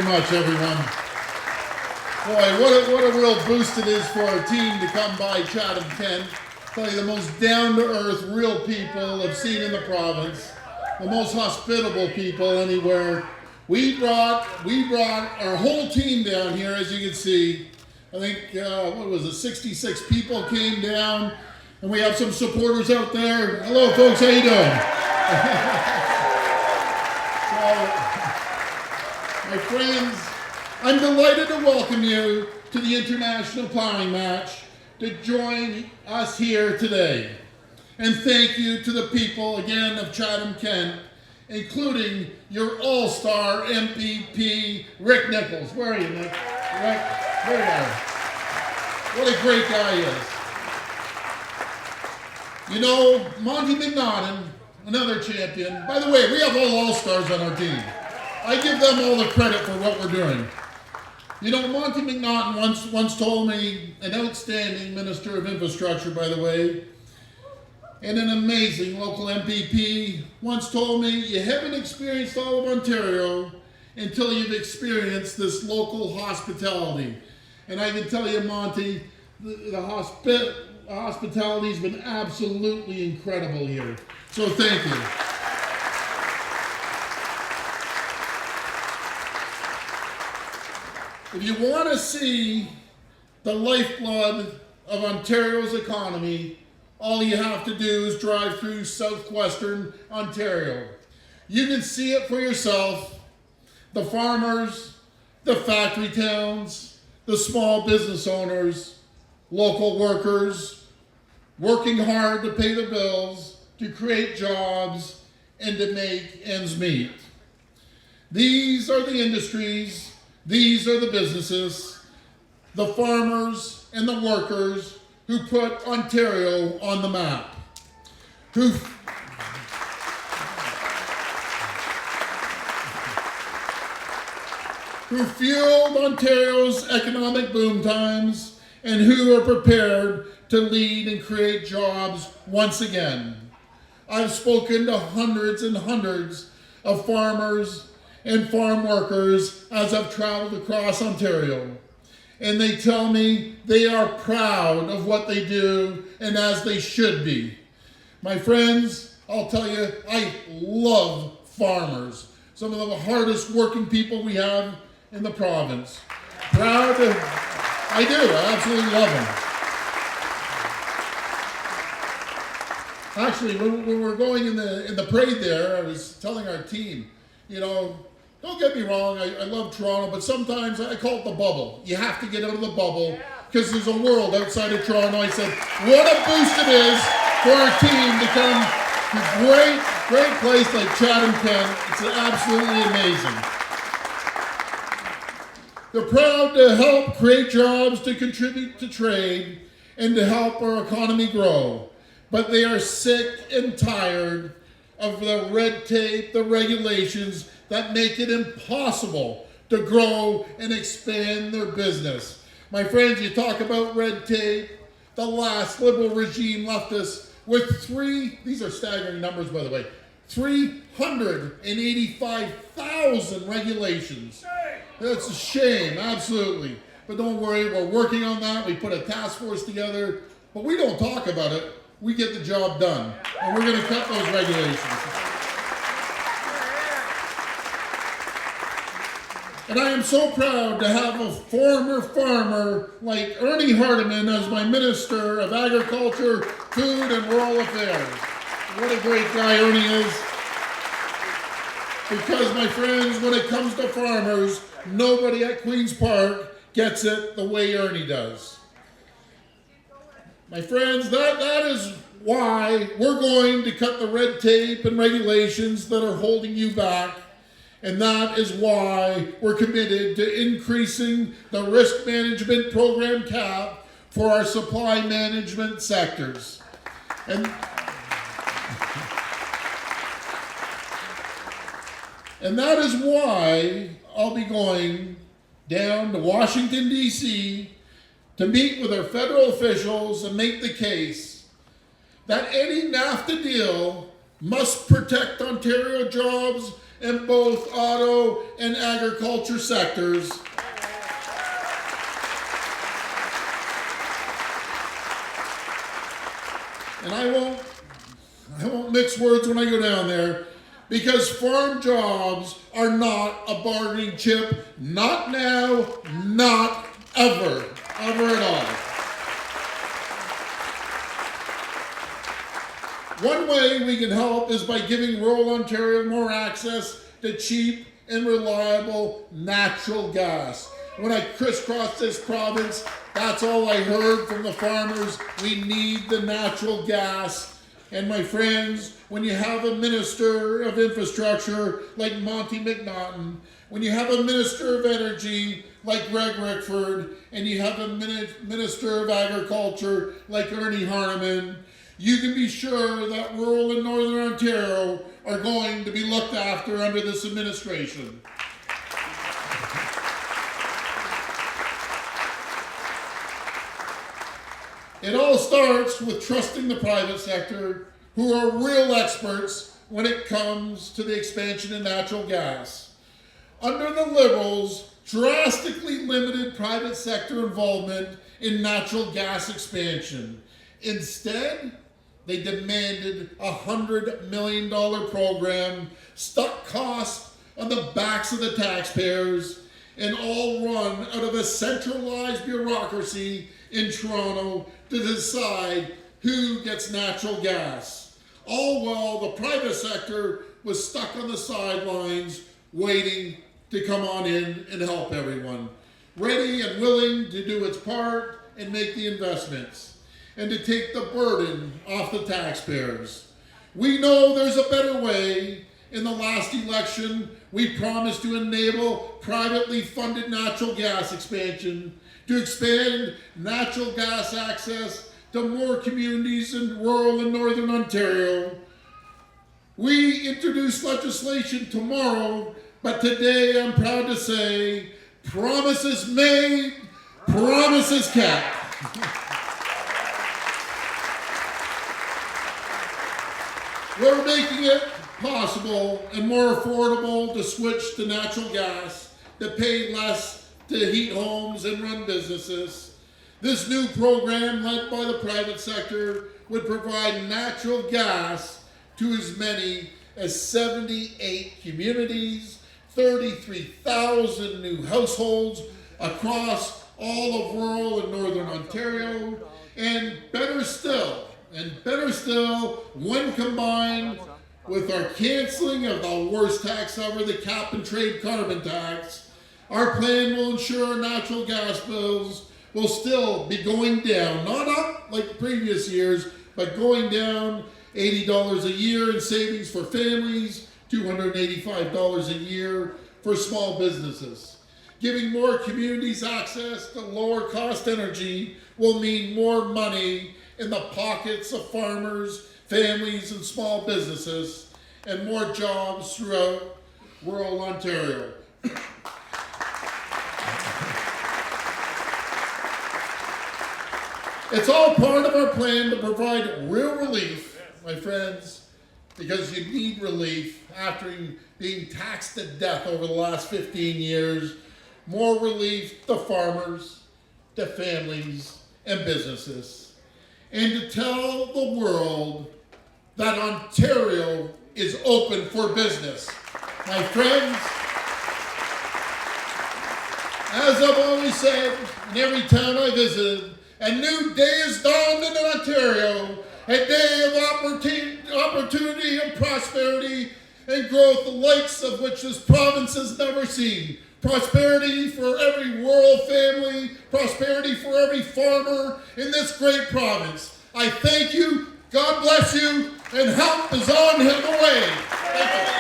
much, everyone. Boy, what a real boost it is for our team to come by Chatham, Kent. Tell you, the most down-to-earth, real people I've seen in the province. The most hospitable people anywhere. We brought our whole team down here, as you can see. I think, 66 people came down, and we have some supporters out there. Hello, folks, how you doing? So, my friends, I'm delighted to welcome you to the International Plowing Match to join us here today. And thank you to the people, again, of Chatham, Kent, including your all-star MVP, Rick Nichols. Where are you, Nick? Rick, there you are. What a great guy he is. You know, Monty McNaughton, another champion. By the way, we have all-stars on our team. I give them all the credit for what we're doing. You know, Monty McNaughton once told me, an outstanding Minister of Infrastructure, by the way, and an amazing local MPP, once told me, you haven't experienced all of Ontario until you've experienced this local hospitality. And I can tell you, Monty, the hospitality's been absolutely incredible here. So thank you. If you want to see the lifeblood of Ontario's economy, all you have to do is drive through southwestern Ontario. You can see it for yourself. The farmers, the factory towns, the small business owners, local workers, working hard to pay the bills, to create jobs, and to make ends meet. These are the industries, these are the businesses, the farmers and the workers who put Ontario on the map, who fueled Ontario's economic boom times and who are prepared to lead and create jobs once again. I've spoken to hundreds and hundreds of farmers and farm workers as I've traveled across Ontario. And they tell me they are proud of what they do, and as they should be. My friends, I'll tell you, I love farmers. Some of the hardest working people we have in the province. Proud to, I do, I absolutely love them. Actually, when we were going in the parade there, I was telling our team, you know, don't get me wrong, I love Toronto, but sometimes I call it the bubble. You have to get out of the bubble because there's a world outside of Toronto. I said, what a boost it is for our team to come to a great place like Chatham, Kent. It's absolutely amazing. They're proud to help create jobs, to contribute to trade, and to help our economy grow. But they are sick and tired of the red tape, the regulations that make it impossible to grow and expand their business. My friends, you talk about red tape. The last Liberal regime left us with these are staggering numbers, by the way, 385,000 regulations. That's a shame, absolutely. But don't worry, we're working on that. We put a task force together, but we don't talk about it. We get the job done, and we're going to cut those regulations. And I am so proud to have a former farmer like Ernie Hardeman as my Minister of Agriculture, Food and Rural Affairs. What a great guy Ernie is. Because, my friends, when it comes to farmers, nobody at Queen's Park gets it the way Ernie does. My friends, that is why we're going to cut the red tape and regulations that are holding you back. And that is why we're committed to increasing the risk management program cap for our supply management sectors. And that is why I'll be going down to Washington, D.C. to meet with our federal officials and make the case that any NAFTA deal must protect Ontario jobs in both auto and agriculture sectors. And I won't mix words when I go down there, because farm jobs are not a bargaining chip. Not now, not ever at all. One way we can help is by giving rural Ontario more access to cheap and reliable natural gas. When I crisscrossed this province, that's all I heard from the farmers. We need the natural gas. And my friends, when you have a minister of infrastructure like Monty McNaughton, when you have a minister of energy like Greg Rickford, and you have a minister of agriculture like Ernie Harneman, you can be sure that rural and northern Ontario are going to be looked after under this administration. It all starts with trusting the private sector, who are real experts when it comes to the expansion of natural gas. Under the Liberals, drastically limited private sector involvement in natural gas expansion. Instead, they demanded a $100 million program, stuck costs on the backs of the taxpayers, and all run out of a centralized bureaucracy in Toronto to decide who gets natural gas. All while the private sector was stuck on the sidelines waiting to come on in and help everyone, ready and willing to do its part and make the investments, and to take the burden off the taxpayers. We know there's a better way. In the last election, we promised to enable privately funded natural gas expansion, to expand natural gas access to more communities in rural and northern Ontario. We introduce legislation tomorrow, but today I'm proud to say, promises made, promises kept. We're making it possible and more affordable to switch to natural gas, to pay less to heat homes and run businesses. This new program, led by the private sector, would provide natural gas to as many as 78 communities, 33,000 new households across all of rural and northern Ontario, and better still, when combined with our canceling of the worst tax ever, the cap and trade carbon tax, our plan will ensure natural gas bills will still be going down, not up like previous years, but going down. $80 a year in savings for families, $285 a year for small businesses. Giving more communities access to lower cost energy will mean more money in the pockets of farmers, families, and small businesses, and more jobs throughout rural Ontario. It's all part of our plan to provide real relief, my friends, because you need relief after being taxed to death over the last 15 years. More relief to farmers, to families, and businesses. And to tell the world that Ontario is open for business. My friends, as I've always said, in every town I visited, a new day has dawned in Ontario, a day of opportunity and prosperity and growth, the likes of which this province has never seen. Prosperity for every rural family, prosperity for every farmer in this great province. I thank you, God bless you, and help is on the way. Thank you.